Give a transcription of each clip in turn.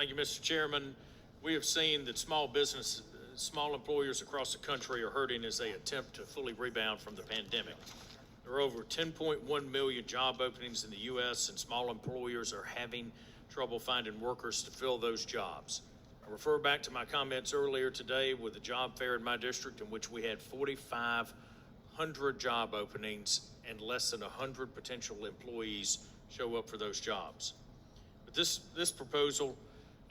Thank you, Mr. Chairman. We have seen that small employers across the country are hurting as they attempt to fully rebound from the pandemic. There are over 10.1 million job openings in the U.S., and small employers are having trouble finding workers to fill those jobs. I refer back to my comments earlier today with the job fair in my district, in which we had 4,500 job openings and less than 100 potential employees show up for those jobs. But this proposal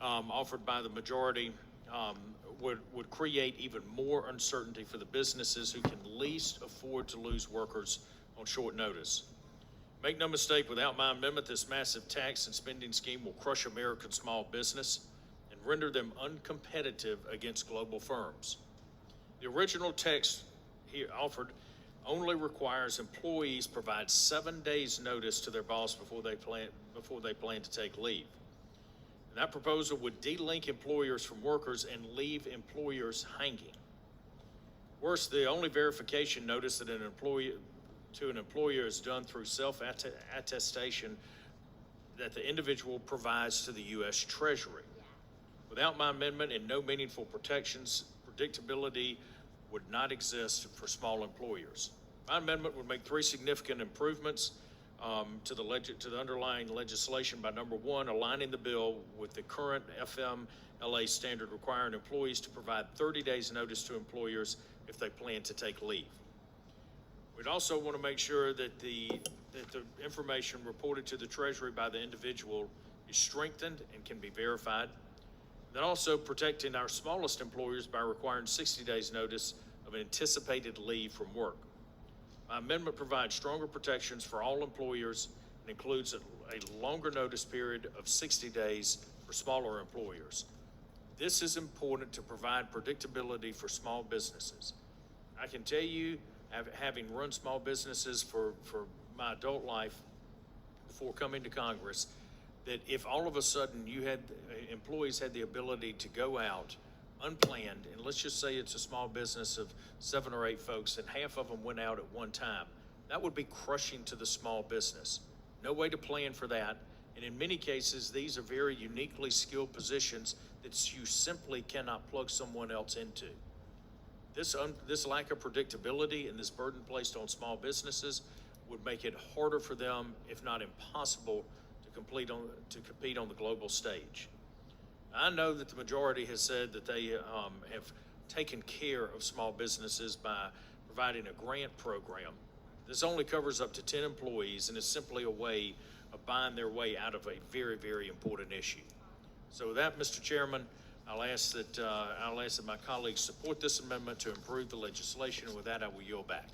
offered by the majority would create even more uncertainty for the businesses who can least afford to lose workers on short notice. Make no mistake, without my amendment, this massive tax and spending scheme will crush American small business and render them uncompetitive against global firms. The original text he offered only requires employees provide 7 days notice to their boss before they plan to take leave. And that proposal would de-link employers from workers and leave employers hanging. Worse, the only verification notice that an employer is done through self-attestation that the individual provides to the U.S. Treasury. Without my amendment and no meaningful protections, predictability would not exist for small employers. My amendment would make 3 significant improvements to the underlying legislation by, number one, aligning the bill with the current FMLA standard requiring employees to provide 30 days notice to employers if they plan to take leave. We'd also want to make sure that the information reported to the Treasury by the individual is strengthened and can be verified. Then also protecting our smallest employers by requiring 60 days notice of anticipated leave from work. My amendment provides stronger protections for all employers and includes a longer notice period of 60 days for smaller employers. This is important to provide predictability for small businesses. I can tell you, having run small businesses for my adult life before coming to Congress, that if all of a sudden employees had the ability to go out unplanned, and let's just say it's a small business of 7 or 8 folks and half of them went out at one time, that would be crushing to the small business. No way to plan for that. And in many cases, these are very uniquely skilled positions that you simply cannot plug someone else into. This lack of predictability and this burden placed on small businesses would make it harder for them, if not impossible, to compete on the global stage. I know that the majority has said that they have taken care of small businesses by providing a grant program. This only covers up to 10 employees and is simply a way of buying their way out of a very, very important issue. So with that, Mr. Chairman, I'll ask that my colleagues support this amendment to improve the legislation, and with that, I will yield back.